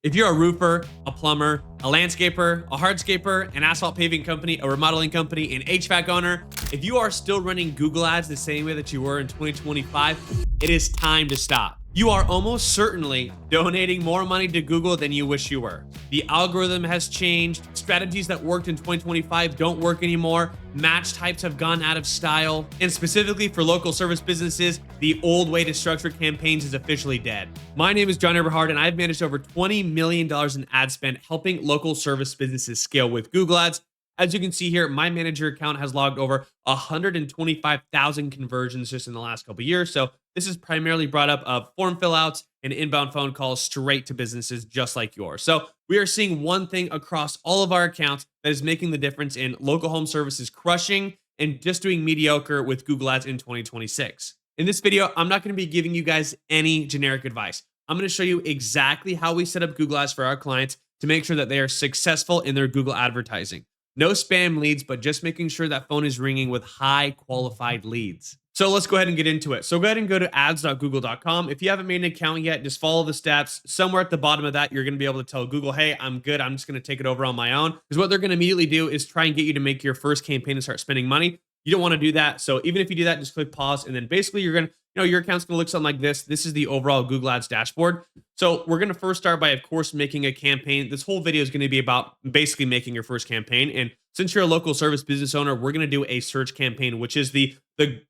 If you're a roofer, a plumber, a landscaper, a hardscaper, an asphalt paving company, a remodeling company, an HVAC owner, if you are still running Google ads the same way that you were in 2025, it is time to stop. You are almost certainly donating more money to Google than you wish you were. The algorithm has changed. Strategies that worked in 2025 don't work anymore. Match types have gone out of style. And specifically for local service businesses, the old way to structure campaigns is officially dead. My name is John Eberhard, and I've managed over $20 million in ad spend helping local service businesses scale with Google Ads. As you can see here, my manager account has logged over 125,000 conversions just in the last couple of years. So this is primarily brought up of form fill outs and inbound phone calls straight to businesses just like yours. So we are seeing one thing across all of our accounts that is making the difference in local home services crushing and just doing mediocre with Google Ads in 2026. In this video, I'm not going to be giving you guys any generic advice. I'm going to show you exactly how we set up Google Ads for our clients to make sure that they are successful in their Google advertising. No spam leads, but just making sure that phone is ringing with high qualified leads. So let's go ahead and get into it. So go ahead and go to ads.google.com. If you haven't made an account yet, just follow the steps. Somewhere at the bottom of that, you're going to be able to tell Google, hey, I'm good. I'm just going to take it over on my own. Because what they're going to immediately do is try and get you to make your first campaign and start spending money. You don't want to do that. So even if you do that, just click pause. And then basically you're going to, your account's going to look something like this. This is the overall Google Ads dashboard. So we're going to first start by, of course, making a campaign. This whole video is going to be about basically making your first campaign. And since you're a local service business owner, we're going to do a search campaign, which is the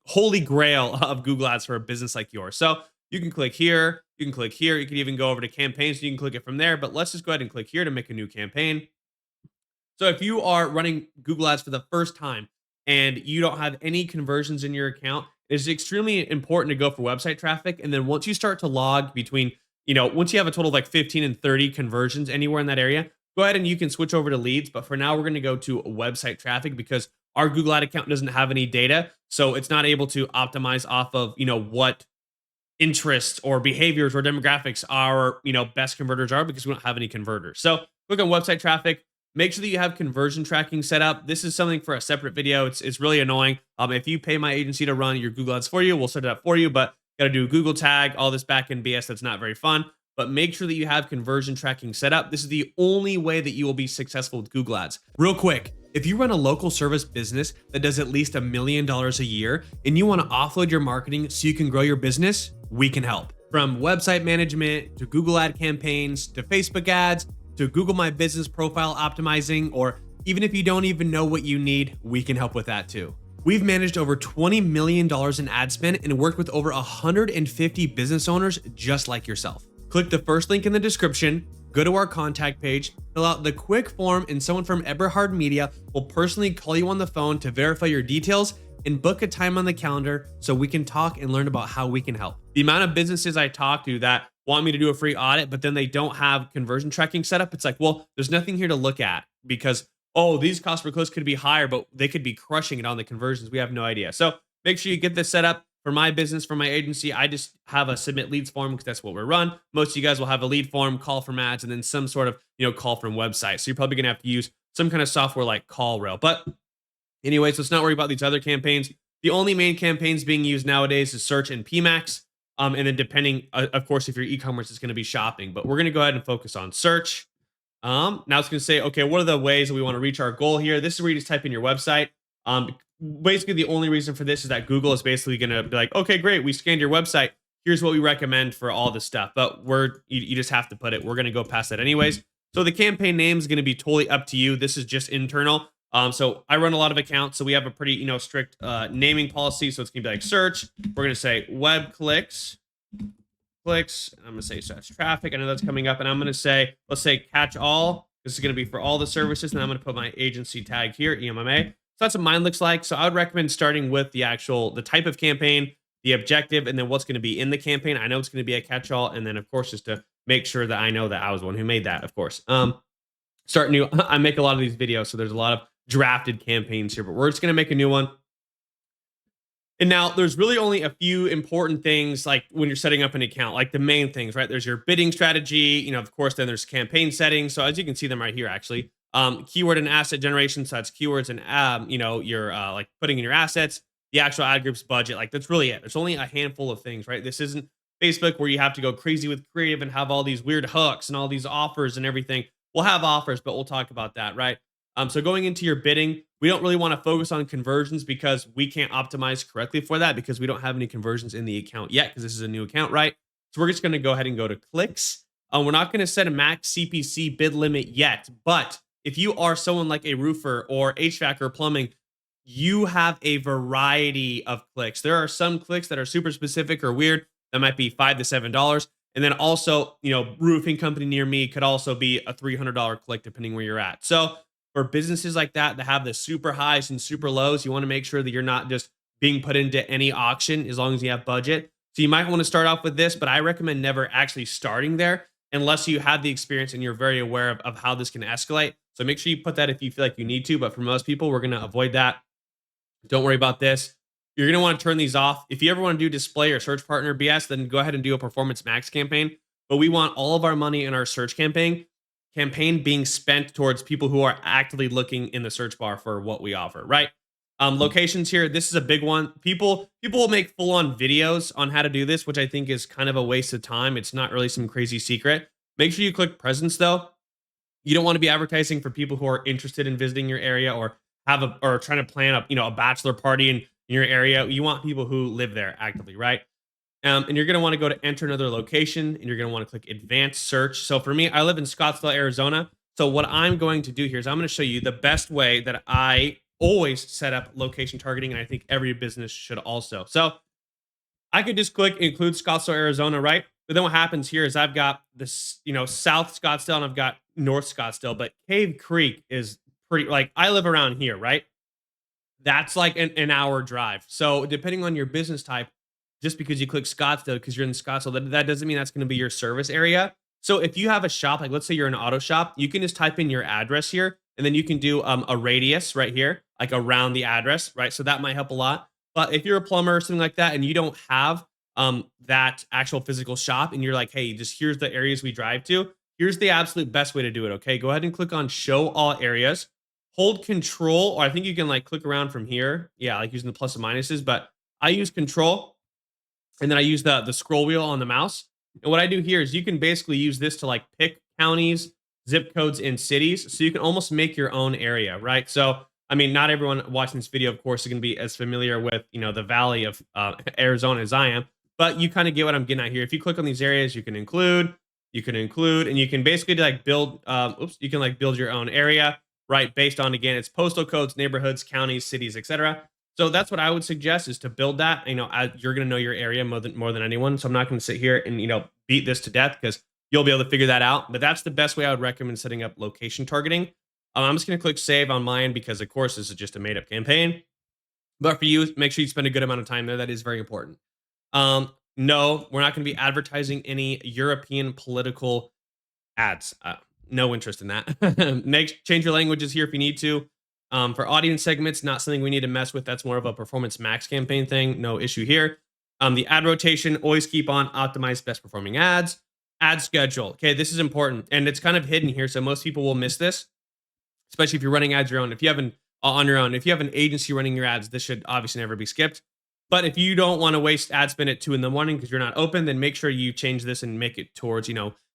holy grail of Google Ads for a business like yours. So you can click here, you can click here, you can even go over to campaigns, and you can click it from there. But let's just go ahead and click here to make a new campaign. So if you are running Google Ads for the first time and you don't have any conversions in your account, it's extremely important to go for website traffic. And then once you start to log between, once you have a total of like 15 and 30 conversions anywhere in that area, go ahead and you can switch over to leads. But for now, we're going to go to website traffic because our Google Ad account doesn't have any data. So it's not able to optimize off of, what interests or behaviors or demographics our, best converters are because we don't have any converters. So click on website traffic. Make sure that you have conversion tracking set up. This is something for a separate video. It's really annoying. If you pay my agency to run your Google Ads for you, we'll set it up for you, but got to do Google tag, all this backend BS that's not very fun. But make sure that you have conversion tracking set up. This is the only way that you will be successful with Google Ads. Real quick, if you run a local service business that does at least $1 million a year and you want to offload your marketing so you can grow your business, we can help. From website management to Google ad campaigns to Facebook ads to Google My Business profile optimizing, or even if you don't even know what you need, we can help with that too. We've managed over $20 million in ad spend and worked with over 150 business owners just like yourself. Click the first link in the description, go to our contact page, fill out the quick form, and someone from Eberhard Media will personally call you on the phone to verify your details and book a time on the calendar so we can talk and learn about how we can help. The amount of businesses I talk to that want me to do a free audit, but then they don't have conversion tracking set up, it's like, well, there's nothing here to look at because, these costs per clicks could be higher, but they could be crushing it on the conversions. We have no idea. So make sure you get this set up. For my business, for my agency, I just have a submit leads form because that's what we run. Most of you guys will have a lead form, call from ads, and then some sort of, call from website. So you're probably going to have to use some kind of software like CallRail. But anyways, let's not worry about these other campaigns. The only main campaigns being used nowadays is search and PMAX. And then depending, of course, if your e-commerce is going to be shopping, but we're going to go ahead and focus on search. Now it's going to say, okay, what are the ways that we want to reach our goal here? This is where you just type in your website. Basically, the only reason for this is that Google is basically going to be like, okay, great, we scanned your website. Here's what we recommend for all this stuff. But you just have to put it. We're going to go past that anyways. So the campaign name is going to be totally up to you. This is just internal. So I run a lot of accounts, so we have a pretty strict naming policy. So it's going to be like search. We're going to say web clicks. And I'm going to say search traffic. I know that's coming up, and I'm going to say, let's say catch all. This is going to be for all the services, and I'm going to put my agency tag here, EMMA. So that's what mine looks like. So I would recommend starting with the type of campaign, the objective, and then what's going to be in the campaign. I know it's going to be a catch-all, and then of course just to make sure that I know that I was the one who made that. Of course, start new. I make a lot of these videos, so there's a lot of drafted campaigns here, but we're just going to make a new one. And now there's really only a few important things like when you're setting up an account, like the main things, right? There's your bidding strategy, of course, then there's campaign settings. So as you can see them right here, actually, keyword and asset generation. So that's keywords and, you're like putting in your assets, the actual ad group's budget. Like that's really it. There's only a handful of things, right? This isn't Facebook where you have to go crazy with creative and have all these weird hooks and all these offers and everything. We'll have offers, but we'll talk about that, right? So going into your bidding, we don't really want to focus on conversions because we can't optimize correctly for that because we don't have any conversions in the account yet because this is a new account, right? So we're just going to go ahead and go to clicks. We're not going to set a max CPC bid limit yet, but if you are someone like a roofer or HVAC or plumbing, you have a variety of clicks. There are some clicks that are super specific or weird that might be $5 to $7. And then also, roofing company near me could also be a $300 click depending where you're at. So for businesses like that have the super highs and super lows, you want to make sure that you're not just being put into any auction as long as you have budget. So you might want to start off with this, but I recommend never actually starting there unless you have the experience and you're very aware of how this can escalate. So make sure you put that if you feel like you need to. But for most people, we're going to avoid that. Don't worry about this. You're going to want to turn these off. If you ever want to do display or search partner BS, then go ahead and do a performance max campaign. But we want all of our money in our search campaign being spent towards people who are actively looking in the search bar for what we offer, right? Locations here. This is a big one. People will make full-on videos on how to do this, which I think is kind of a waste of time. It's not really some crazy secret. Make sure you click presence though. You don't want to be advertising for people who are interested in visiting your area or or trying to plan a bachelor party in your area. You want people who live there actively, right? And you're going to want to go to enter another location and you're going to want to click advanced search. So for me, I live in Scottsdale, Arizona. So what I'm going to do here is I'm going to show you the best way that I always set up location targeting. And I think every business should also. So I could just click include Scottsdale, Arizona, right? But then what happens here is I've got this, South Scottsdale and I've got North Scottsdale, but Cave Creek is pretty, like, I live around here, right? That's like an hour drive. So depending on your business type, just because you click Scottsdale because you're in Scottsdale, that doesn't mean that's going to be your service area. So if you have a shop, like let's say you're an auto shop, you can just type in your address here, and then you can do a radius right here, like around the address, right? So that might help a lot. But if you're a plumber or something like that, and you don't have that actual physical shop, and you're like, hey, just here's the areas we drive to. Here's the absolute best way to do it. Okay, go ahead and click on Show All Areas. Hold Control, or I think you can like click around from here. Yeah, like using the plus and minuses, but I use Control. And then I use the scroll wheel on the mouse. And what I do here is you can basically use this to like pick counties, zip codes, and cities. So you can almost make your own area, right? So, I mean, not everyone watching this video, of course, is going to be as familiar with, the valley of Arizona as I am. But you kind of get what I'm getting at here. If you click on these areas, you can include, and you can basically like build, you can like build your own area, right? Based on, again, it's postal codes, neighborhoods, counties, cities, etc. So that's what I would suggest is to build that. You're going to know your area more than anyone. So I'm not going to sit here and, beat this to death because you'll be able to figure that out. But that's the best way I would recommend setting up location targeting. I'm just going to click save on mine because, of course, this is just a made up campaign. But for you, make sure you spend a good amount of time there. That is very important. No, we're not going to be advertising any European political ads. No interest in that. Change your languages here if you need to. For audience segments, not something we need to mess with. That's more of a performance max campaign thing. No issue here. The ad rotation, always keep on optimize best performing ads. Ad schedule. Okay, this is important. And it's kind of hidden here. So most people will miss this, especially if you're running ads your own. If you have on your own, if you have an agency running your ads, this should obviously never be skipped. But if you don't want to waste ad spend at 2 in the morning because you're not open, then make sure you change this and make it towards,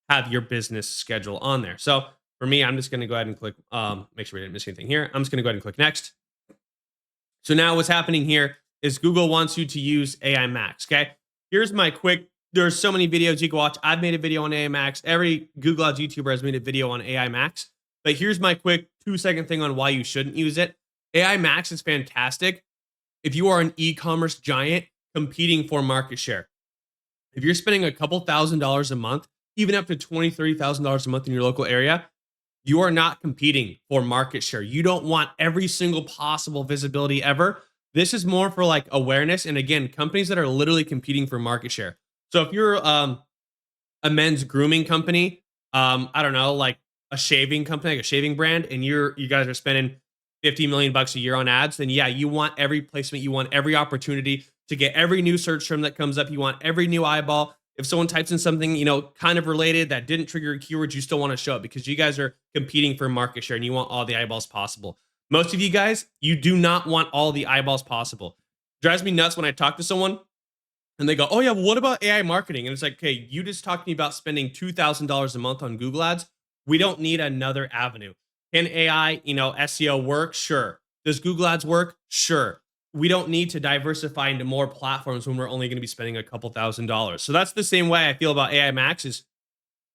have your business schedule on there. So for me, I'm just going to go ahead and click, make sure we didn't miss anything here. I'm just going to go ahead and click next. So now what's happening here is Google wants you to use AI Max. Okay. Here's my quick, there's so many videos you can watch. I've made a video on AI Max. Every Google Ads YouTuber has made a video on AI Max. But here's my quick 2-second thing on why you shouldn't use it. AI Max is fantastic if you are an e-commerce giant competing for market share. If you're spending a couple $1,000s a month, even up to $20,000, $30,000 a month in your local area, you are not competing for market share. You don't want every single possible visibility ever. This is more for like awareness. And again, companies that are literally competing for market share. So if you're a men's grooming company, I don't know, like a shaving company, like a shaving brand, and you guys are spending $50 million a year on ads, then yeah, you want every placement, you want every opportunity to get every new search term that comes up, you want every new eyeball. If someone types in something, kind of related that didn't trigger a keyword, you still want to show it because you guys are competing for market share and you want all the eyeballs possible. Most of you guys, you do not want all the eyeballs possible. It drives me nuts when I talk to someone And they go, oh yeah, well, what about AI marketing? And it's like, okay, you just talked to me about spending $2,000 a month on Google ads. We don't need another avenue. Can AI, SEO work? Sure. Does Google ads work? Sure. We don't need to diversify into more platforms when we're only going to be spending a couple $1,000s. So that's the same way I feel about AI Max is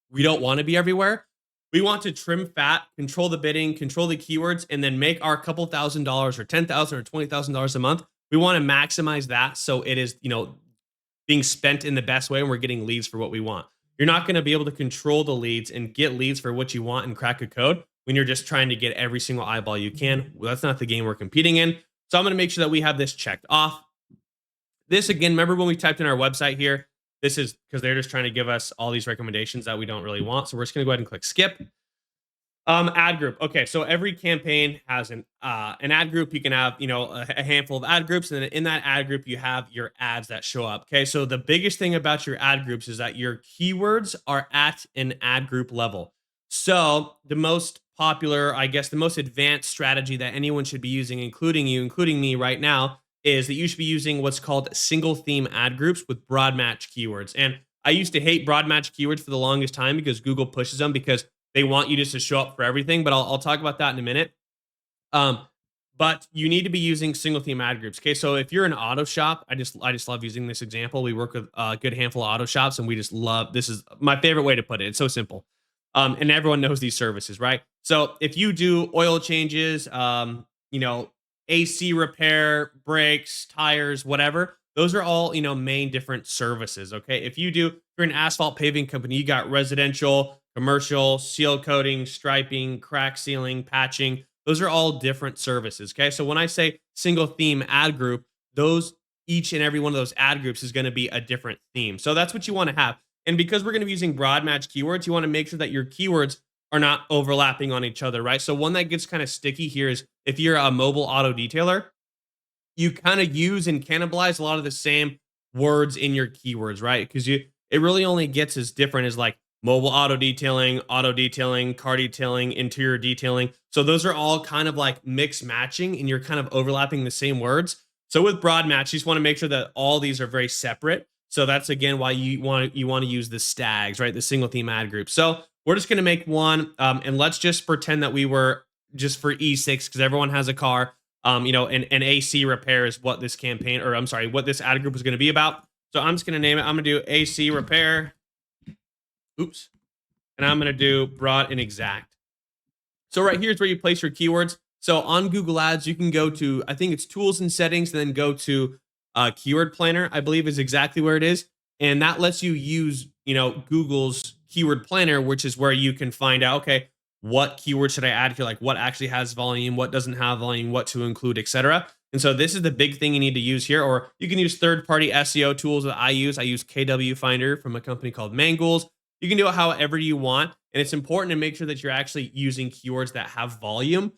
we don't want to be everywhere. We want to trim fat, control the bidding, control the keywords, and then make our couple $1,000s or 10,000 or $20,000 a month. We want to maximize that so it is, being spent in the best way and we're getting leads for what we want. You're not going to be able to control the leads and get leads for what you want and crack a code when you're just trying to get every single eyeball you can. Well, that's not the game we're competing in. So I'm going to make sure that we have this checked off. This again, remember when we typed in our website here? This is because they're just trying to give us all these recommendations that we don't really want. So we're just going to go ahead and click skip. Ad group. Okay, so every campaign has an ad group. You can have, a handful of ad groups, and then in that ad group, you have your ads that show up. Okay, so the biggest thing about your ad groups is that your keywords are at an ad group level. So the most popular, I guess, the most advanced strategy that anyone should be using, including you, including me right now, is that you should be using what's called single theme ad groups with broad match keywords. And I used to hate broad match keywords for the longest time because Google pushes them because they want you just to show up for everything, but I'll talk about that in a minute. Um, but you need to be using single theme ad groups. Okay, so if you're an auto shop, I just love using this example. We work with a good handful of auto shops, and we just love this is my favorite way to put it. It's so simple, and everyone knows these services, right? So if you do oil changes, AC repair, brakes, tires, whatever. Those are all, main different services. Okay. If you're an asphalt paving company, you got residential, commercial, seal coating, striping, crack sealing, patching. Those are all different services. Okay. So when I say single theme ad group, those each and every one of those ad groups is going to be a different theme. So that's what you want to have. And because we're going to be using broad match keywords, you want to make sure that your keywords are not overlapping on each other, right? So one that gets kind of sticky here is if you're a mobile auto detailer, you kind of use and cannibalize a lot of the same words in your keywords, right? Because it really only gets as different as like mobile auto detailing, car detailing, interior detailing. So those are all kind of like mix matching and you're kind of overlapping the same words. So with broad match, you just want to make sure that all these are very separate. So that's again why you want to use the stags, right? The single theme ad group. So we're just going to make one, and let's just pretend that we were just for E6 because everyone has a car. An AC repair is what this campaign, or I'm sorry, what this ad group is going to be about. So I'm just going to name it. I'm going to do AC repair. Oops. And I'm going to do broad and exact. So right here is where you place your keywords. So on Google Ads, you can go to, I think it's tools and settings, and then go to keyword planner, I believe is exactly where it is. And that lets you use, Google's keyword planner, which is where you can find out, okay, what keywords should I add here? Like what actually has volume, what doesn't have volume, what to include, etc. And so this is the big thing you need to use here, or you can use third-party SEO tools that I use. I use KW Finder from a company called Mangools. You can do it however you want. And it's important to make sure that you're actually using keywords that have volume.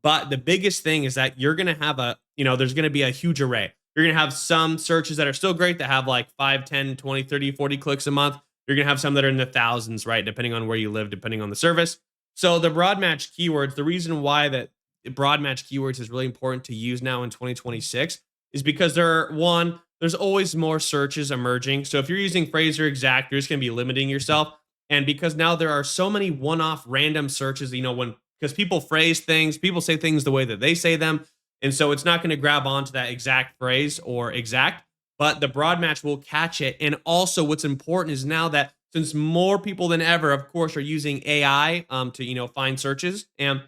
But the biggest thing is that you're going to have there's going to be a huge array. You're going to have some searches that are still great that have like 5, 10, 20, 30, 40 clicks a month. You're going to have some that are in the thousands, right? Depending on where you live, depending on the service. So the broad match keywords, the reason why that broad match keywords is really important to use now in 2026 is because there's always more searches emerging. So if you're using Fraser Exact, you're just going to be limiting yourself. And because now there are so many one-off random searches, because people phrase things, people say things the way that they say them. And so it's not going to grab onto that exact phrase or exact, but the broad match will catch it. And also what's important is now that since more people than ever, of course, are using AI to, find searches. And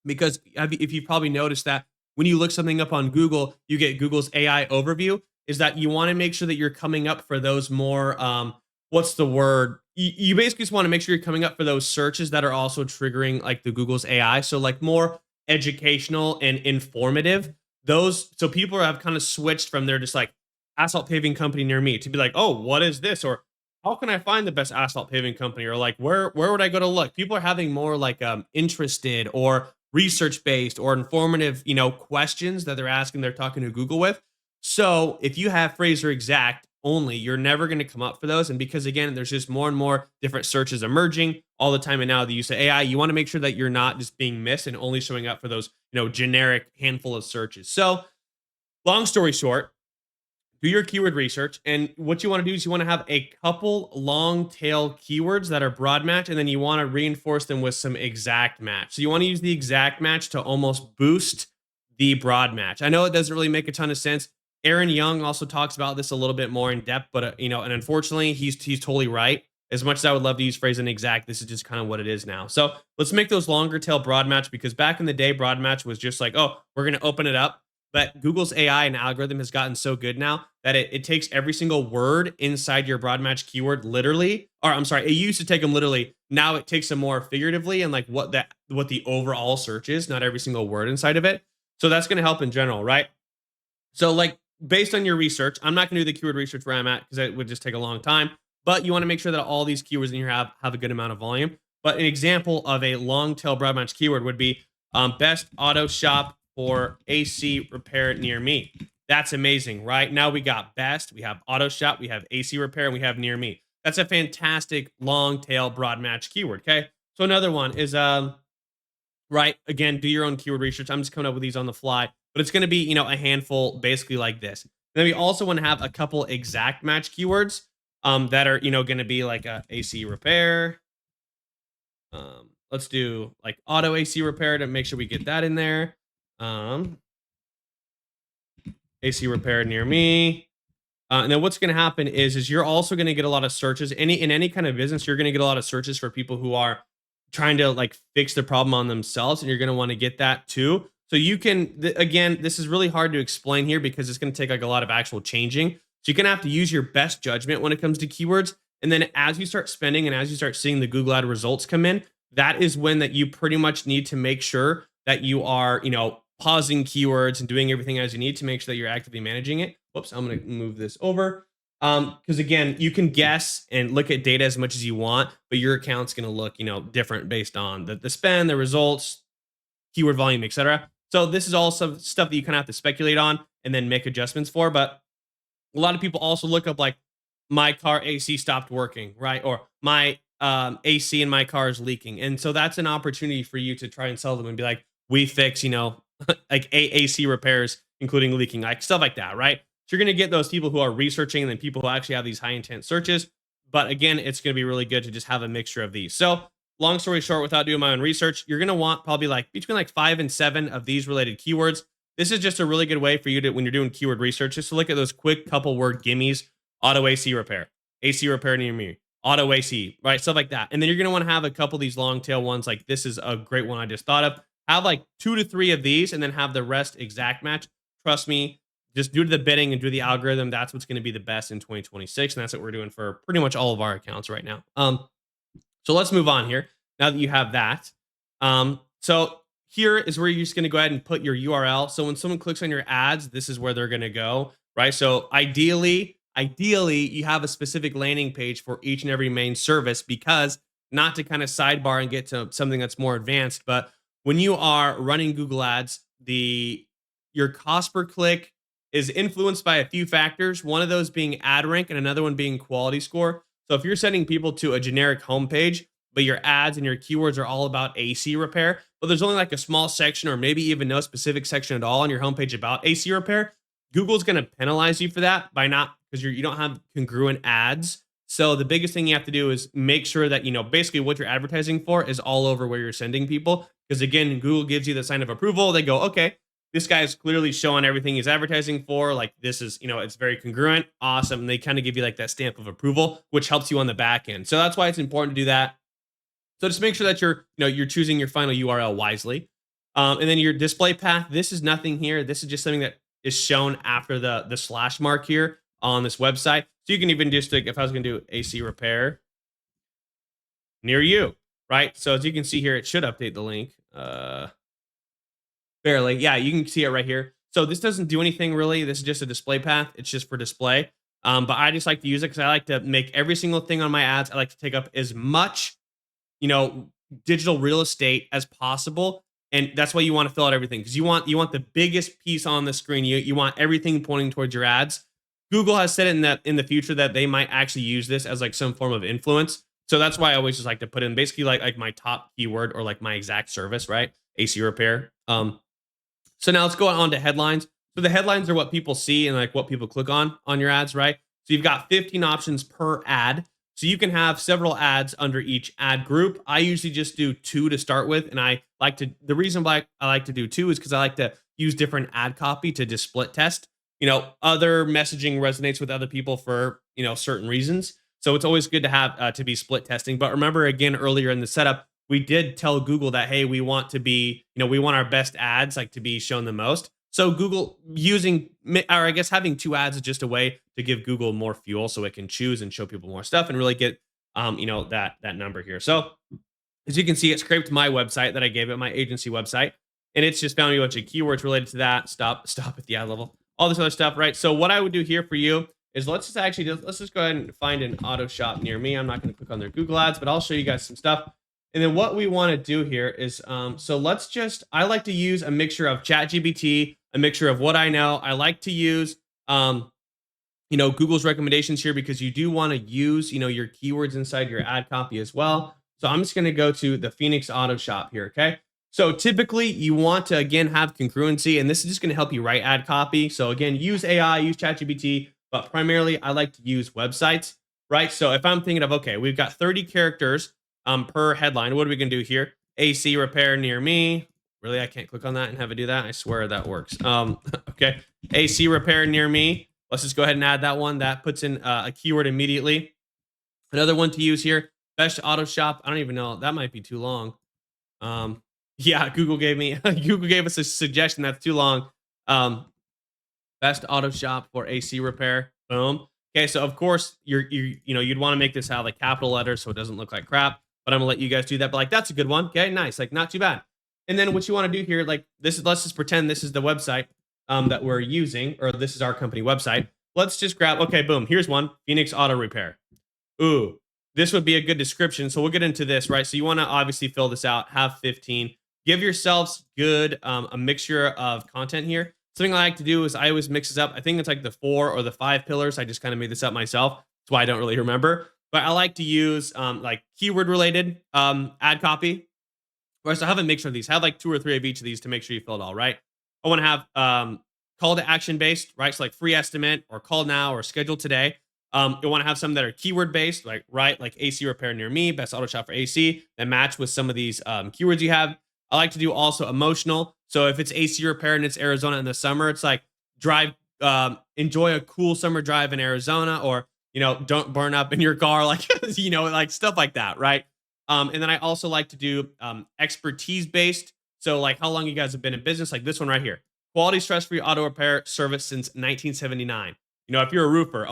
because if you've probably noticed that when you look something up on Google, you get Google's AI overview, is that you want to make sure that you're coming up for those more, what's the word? You basically just want to make sure you're coming up for those searches that are also triggering like the Google's AI. So like more educational and informative. So people have kind of switched from their just like asphalt paving company near me to be like, oh, what is this? Or how can I find the best asphalt paving company? Or like, where would I go to look? People are having more like interested or research based or informative, questions that they're asking, they're talking to Google with. So if you have Fraser Exact only, you're never going to come up for those. And because again, there's just more and more different searches emerging all the time. And now the use of AI, you want to make sure that you're not just being missed and only showing up for those, generic handful of searches. So long story short, do your keyword research. And what you want to do is you want to have a couple long tail keywords that are broad match, and then you want to reinforce them with some exact match. So you want to use the exact match to almost boost the broad match. I know it doesn't really make a ton of sense. Aaron Young also talks about this a little bit more in depth, but and unfortunately, he's totally right. As much as I would love to use phrase and exact, this is just kind of what it is now. So let's make those longer tail broad match, because back in the day, broad match was just like, oh, we're going to open it up. But Google's AI and algorithm has gotten so good now that it takes every single word inside your broad match keyword literally, or I'm sorry, it used to take them literally. Now it takes them more figuratively, and like what the overall search is, not every single word inside of it. So that's going to help in general, right? So, like, based on your research, I'm not going to do the keyword research where I'm at because it would just take a long time. But you want to make sure that all these keywords in here have a good amount of volume. But an example of a long tail broad match keyword would be best auto shop for AC repair near me. That's amazing, right? Now we got best, we have auto shop, we have AC repair, and we have near me. That's a fantastic long tail broad match keyword. Okay. So another one is right? Again, do your own keyword research. I'm just coming up with these on the fly, but it's going to be, a handful basically like this. Then we also want to have a couple exact match keywords that are, going to be like a AC repair. Let's do like auto AC repair to make sure we get that in there. Um, AC repair near me. And then what's going to happen is you're also going to get a lot of searches. In any kind of business, you're going to get a lot of searches for people who are trying to like fix the problem on themselves, and you're going to want to get that too. So you can again, this is really hard to explain here because it's going to take like a lot of actual changing. So you're going to have to use your best judgment when it comes to keywords. And then as you start spending and as you start seeing the Google ad results come in, that is when that you pretty much need to make sure that you are, pausing keywords and doing everything as you need to make sure that you're actively managing it. Whoops, I'm going to move this over. Because again, you can guess and look at data as much as you want, but your account's going to look, different based on the spend, the results, keyword volume, etc. So this is all some stuff that you kind of have to speculate on and then make adjustments for. But a lot of people also look up like my car AC stopped working, right? Or my AC in my car is leaking. And so that's an opportunity for you to try and sell them and be like, we fix, like AC repairs, including leaking, like stuff like that, right? So you're going to get those people who are researching and then people who actually have these high intent searches. But again, it's going to be really good to just have a mixture of these. So long story short, without doing my own research, you're going to want probably like between like 5 and 7 of these related keywords. This is just a really good way for you to, when you're doing keyword research, just to look at those quick couple word gimmies: auto AC repair near me, auto AC, right? Stuff like that. And then you're going to want to have a couple of these long tail ones. Like this is a great one I just thought of. Have like 2 to 3 of these and then have the rest exact match. Trust me, just due to the bidding and do the algorithm, that's what's going to be the best in 2026. And that's what we're doing for pretty much all of our accounts right now. So let's move on here. Now that you have that. So here is where you're just going to go ahead and put your URL. So when someone clicks on your ads, this is where they're going to go, right? So ideally, you have a specific landing page for each and every main service, because not to kind of sidebar and get to something that's more advanced, but when you are running Google ads, your cost per click is influenced by a few factors. One of those being ad rank and another one being quality score. So if you're sending people to a generic homepage, but your ads and your keywords are all about AC repair, but there's only like a small section or maybe even no specific section at all on your homepage about AC repair, Google's going to penalize you for that by not, because you don't have congruent ads. So the biggest thing you have to do is make sure that, basically what you're advertising for is all over where you're sending people. Because again, Google gives you the sign of approval. They go, okay, this guy is clearly showing everything he's advertising for. Like this is, it's very congruent. Awesome. And they kind of give you like that stamp of approval, which helps you on the back end. So that's why it's important to do that. So just make sure that you're choosing your final URL wisely. And then your display path, this is nothing here. This is just something that is shown after the slash mark here on this website. So you can even just, like, if I was going to do AC repair near you, right? So as you can see here, it should update the link. Barely. Yeah, you can see it right here. So this doesn't do anything really. This is just a display path. It's just for display. But I just like to use it because I like to make every single thing on my ads. I like to take up as much, digital real estate as possible. And that's why you want to fill out everything, because you want the biggest piece on the screen. You want everything pointing towards your ads. Google has said in the future that they might actually use this as like some form of influence. So that's why I always just like to put in basically like my top keyword or like my exact service, right? AC repair. So now let's go on to headlines. So the headlines are what people see and like what people click on your ads, right? So you've got 15 options per ad. So you can have several ads under each ad group. I usually just do two to start with. And I like to, the reason why I like to do two is because I like to use different ad copy to just split test. Other messaging resonates with other people for, certain reasons. So it's always good to have to be split testing. But remember, again, earlier in the setup, we did tell Google that, hey, we want to be, we want our best ads like to be shown the most. So Google using, or I guess having two ads is just a way to give Google more fuel so it can choose and show people more stuff and really get, that number here. So as you can see, it scraped my website that I gave it, my agency website, and it's just found me a bunch of keywords related to that. Stop at the ad level, all this other stuff, right? So what I would do here for you is let's just go ahead and find an auto shop near me. I'm not going to click on their Google ads, but I'll show you guys some stuff. And then what we want to do here is, I like to use a mixture of ChatGPT, a mixture of what I know. I like to use, Google's recommendations here because you do want to use, your keywords inside your ad copy as well. So I'm just going to go to the Phoenix Auto Shop here. Okay. So typically you want to, again, have congruency, and this is just going to help you write ad copy. So again, use AI, use ChatGPT, but primarily I like to use websites, right? So if I'm thinking of, okay, we've got 30 characters per headline. What are we gonna do here? AC repair near me. Really, I can't click on that and have it do that. I swear that works. Okay, AC repair near me. Let's just go ahead and add that one. That puts in a keyword immediately. Another one to use here: best auto shop. I don't even know. That might be too long. Yeah, Google gave me Google gave us a suggestion that's too long. Best auto shop for AC repair. Boom. Okay, so of course you'd want to make this have like capital letters so it doesn't look like crap. But I'm gonna let you guys do that. But like that's a good one. Okay, nice. Like not too bad. And then what you want to do here, like this is, let's just pretend this is the website that we're using, or this is our company website. Let's just grab. Okay, boom. Here's one. Phoenix Auto Repair. Ooh, this would be a good description. So we'll get into this, right? So you want to obviously fill this out. Have 15. Give yourselves good a mixture of content here. Something I like to do is I always mix this up. I think it's like the 4 or the 5 pillars. I just kind of made this up myself. That's why I don't really remember. But I like to use like keyword related ad copy. Or so I have a mixture of these. Have like 2 or 3 of each of these to make sure you fill it all, right? I want to have call to action based, right? So like free estimate or call now or schedule today. You want to have some that are keyword based, like AC repair near me, best auto shop for AC, that match with some of these keywords you have. I like to do also emotional. So if it's AC repair and it's Arizona in the summer, it's like enjoy a cool summer drive in Arizona, or don't burn up in your car, like like stuff like that, right? And then I also like to do expertise based. So like how long you guys have been in business, like this one right here, quality stress free auto repair service since 1979. If you're a roofer,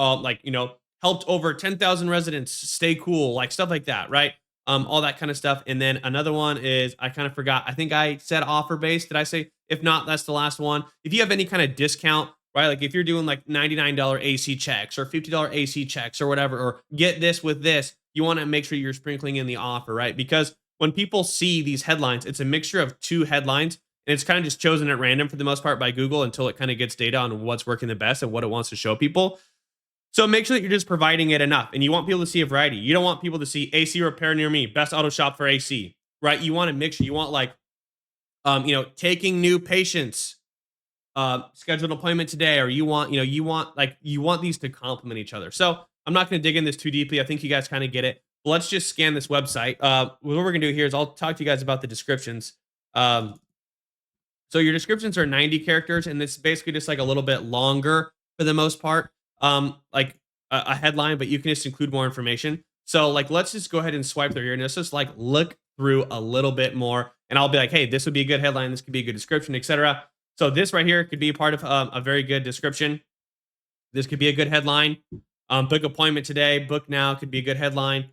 helped over 10,000 residents stay cool, like stuff like that, right? All that kind of stuff. And then another one is, I kind of forgot. I think I said offer based. Did I say? If not, that's the last one. If you have any kind of discount, right? Like if you're doing like $99 AC checks or $50 AC checks or whatever, or get this with this, you want to make sure you're sprinkling in the offer, right? Because when people see these headlines, it's a mixture of 2 headlines, and it's kind of just chosen at random for the most part by Google until it kind of gets data on what's working the best and what it wants to show people. So make sure that you're just providing it enough, and you want people to see a variety. You don't want people to see AC repair near me, best auto shop for AC, right? You want to mix. You want like, taking new patients, schedule an appointment today, or you want these to complement each other. So I'm not going to dig in this too deeply. I think you guys kind of get it. But let's just scan this website. What we're going to do here is I'll talk to you guys about the descriptions. So your descriptions are 90 characters, and it's basically just like a little bit longer for the most part. Like a headline, but you can just include more information. So like, let's just go ahead and swipe through here and let's just like look through a little bit more, and I'll be like, hey, this would be a good headline. This could be a good description, etc. So this right here could be part of a very good description. This could be a good headline. Book appointment today, book now could be a good headline.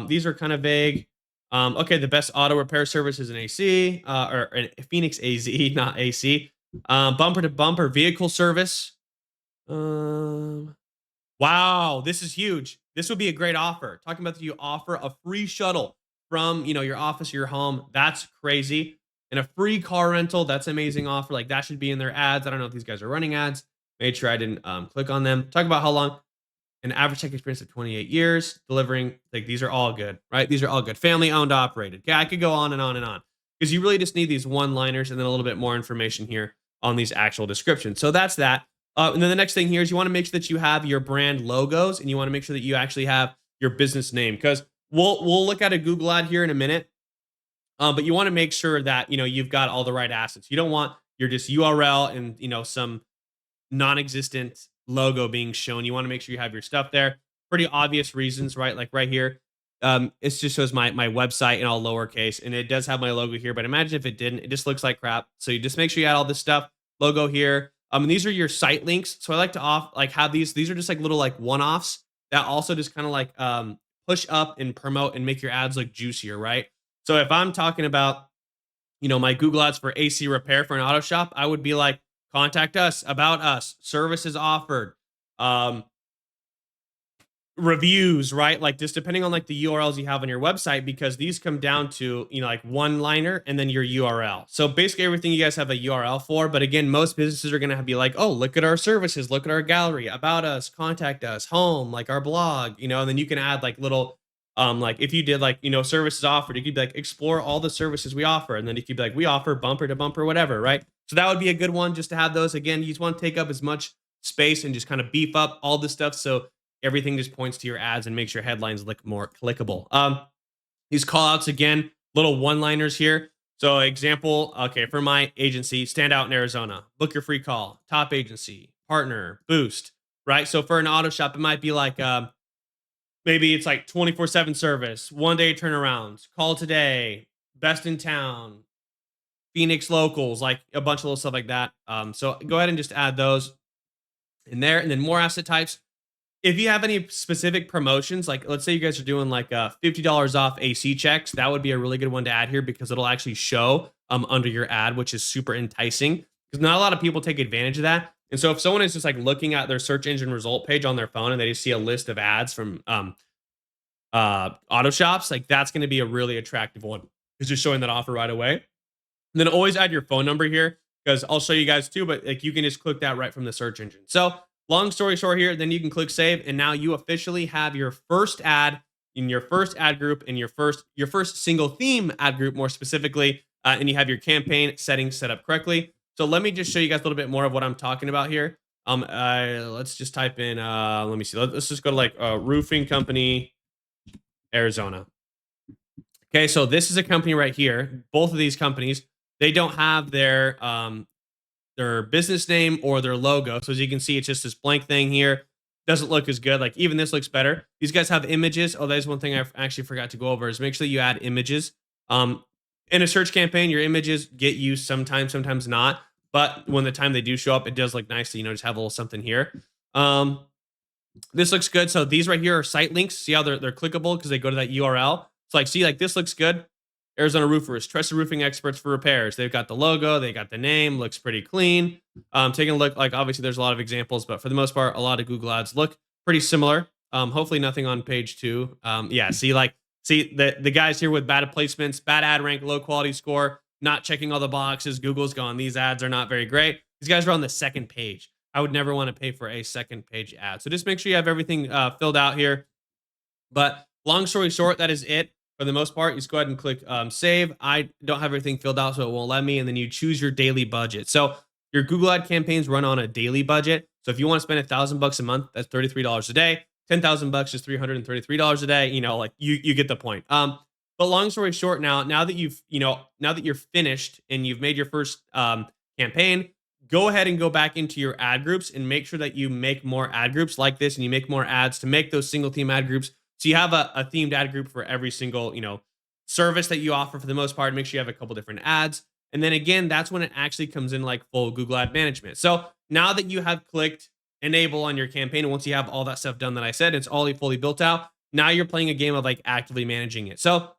These are kind of vague. Okay, the best auto repair service is an AC, or an Phoenix AZ, not AC. Bumper to bumper vehicle service. Wow, this is huge. This would be a great offer. Talking about that you offer a free shuttle from, your office or your home. That's crazy. And a free car rental. That's an amazing offer. Like that should be in their ads. I don't know if these guys are running ads. Made sure I didn't click on them. Talk about how long an average tech experience of 28 years delivering. Like these are all good, right? These are all good. Family owned, operated. Okay, I could go on and on and on because you really just need these one liners and then a little bit more information here. on these actual descriptions. So that's that. And then the next thing here is you want to make sure that you have your brand logos, and you want to make sure that you actually have your business name, because we'll look at a Google ad here in a minute. But you want to make sure that you've got all the right assets. You don't want your just URL and some non-existent logo being shown. You want to make sure you have your stuff there. Pretty obvious reasons, right? Like right here, it just shows my website in all lowercase, and it does have my logo here. But imagine if it didn't, it just looks like crap. So you just make sure you add all this stuff. Logo here. And these are your site links. So I like to have these. These are just like little like one-offs that also just kind of like push up and promote and make your ads look juicier, right? So if I'm talking about my Google ads for AC repair for an auto shop, I would be like, contact us, about us, services offered, um, reviews, right? Like just depending on like the URLs you have on your website, because these come down to, like one liner and then your URL. So basically everything you guys have a URL for. But again, most businesses are going to be like, oh, look at our services, look at our gallery, about us, contact us, home, like our blog, and then you can add like little, like if you did like, services offered, you could be like, explore all the services we offer. And then you could be like, we offer bumper to bumper, whatever, right? So that would be a good one just to have those. Again, you just want to take up as much space and just kind of beef up all this stuff. So everything just points to your ads and makes your headlines look more clickable. These call outs again, little one liners here. So example, okay, for my agency, stand out in Arizona, book your free call, top agency, partner, boost, right? So for an auto shop, it might be like, maybe it's like 24/7 service, 1 day turnarounds, call today, best in town, Phoenix locals, like a bunch of little stuff like that. So go ahead and just add those in there. And then more asset types. If you have any specific promotions, like let's say you guys are doing like $50 off AC checks, that would be a really good one to add here, because it'll actually show under your ad, which is super enticing, because not a lot of people take advantage of that. And so if someone is just like looking at their search engine result page on their phone and they just see a list of ads from auto shops, like that's going to be a really attractive one, because you're showing that offer right away. And then always add your phone number here, because I'll show you guys too, but like you can just click that right from the search engine. So long story short here, then you can click save, and now you officially have your first ad in your first ad group, in your first single theme ad group more specifically, and you have your campaign settings set up correctly. So let me just show you guys a little bit more of what I'm talking about here. Let's just type in, let me see. Let's just go to like roofing company, Arizona. Okay, so this is a company right here. Both of these companies, they don't have their business name or their logo. So as you can see, it's just this blank thing here. Doesn't look as good. Like even this looks better. These guys have images. Oh, there's one thing I actually forgot to go over, is make sure that you add images. In a search campaign, your images get used sometimes, sometimes not. But when the time they do show up, it does look nice to, just have a little something here. This looks good. So these right here are site links. See how they're clickable because they go to that URL. So like, see, like this looks good. Arizona Roofers, trusted roofing experts for repairs. They've got the logo, they got the name, looks pretty clean. Taking a look, like obviously there's a lot of examples, but for the most part, a lot of Google ads look pretty similar. Hopefully nothing on page 2. Yeah, see the guys here with bad placements, bad ad rank, low quality score, not checking all the boxes. Google's gone, these ads are not very great. These guys are on the second page. I would never want to pay for a second page ad. So just make sure you have everything filled out here. But long story short, that is it. For the most part, you just go ahead and click save. I don't have everything filled out, so it won't let me. And then you choose your daily budget. So your Google ad campaigns run on a daily budget. So if you want to spend $1,000 a month, that's $33 a day. 10,000 bucks is $333 a day. Like you get the point. But long story short, now that you're finished and you've made your first campaign, go ahead and go back into your ad groups and make sure that you make more ad groups like this, and you make more ads to make those single theme ad groups. So you have a themed ad group for every single, service that you offer for the most part. Make sure you have a couple different ads. And then again, that's when it actually comes in like full Google ad management. So now that you have clicked enable on your campaign, and once you have all that stuff done that I said, it's all fully built out. Now you're playing a game of like actively managing it. So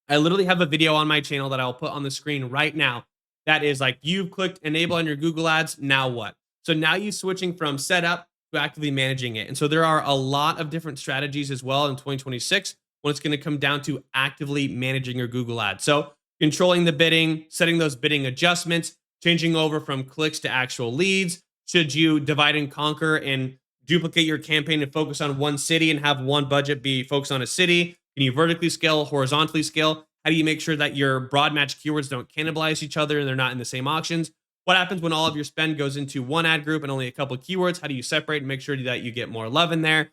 I literally have a video on my channel that I'll put on the screen right now. That is like, you've clicked enable on your Google ads. Now what? So now you switching from setup to actively managing it. And so there are a lot of different strategies as well in 2026 when it's going to come down to actively managing your Google ads. So controlling the bidding, setting those bidding adjustments, changing over from clicks to actual leads. Should you divide and conquer and duplicate your campaign and focus on one city and have one budget be focused on a city? Can you vertically scale, horizontally scale? How do you make sure that your broad match keywords don't cannibalize each other and they're not in the same auctions? What happens when all of your spend goes into one ad group and only a couple keywords? How do you separate and make sure that you get more love in there?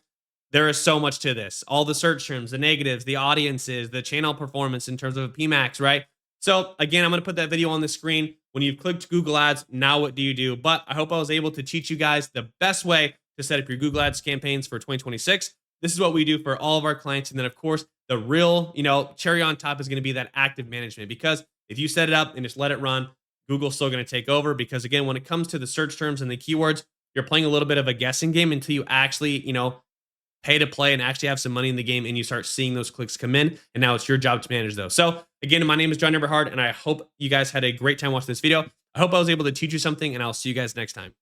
There is so much to this. All the search terms, the negatives, the audiences, the channel performance in terms of a PMAX, right? So again, I'm going to put that video on the screen. When you've clicked Google Ads, now what do you do? But I hope I was able to teach you guys the best way to set up your Google Ads campaigns for 2026. This is what we do for all of our clients. And then of course, the real, cherry on top is going to be that active management, because if you set it up and just let it run, Google's still going to take over. Because again, when it comes to the search terms and the keywords, you're playing a little bit of a guessing game until you actually, pay to play and actually have some money in the game and you start seeing those clicks come in. And now it's your job to manage those. So again, my name is John Eberhard and I hope you guys had a great time watching this video. I hope I was able to teach you something and I'll see you guys next time.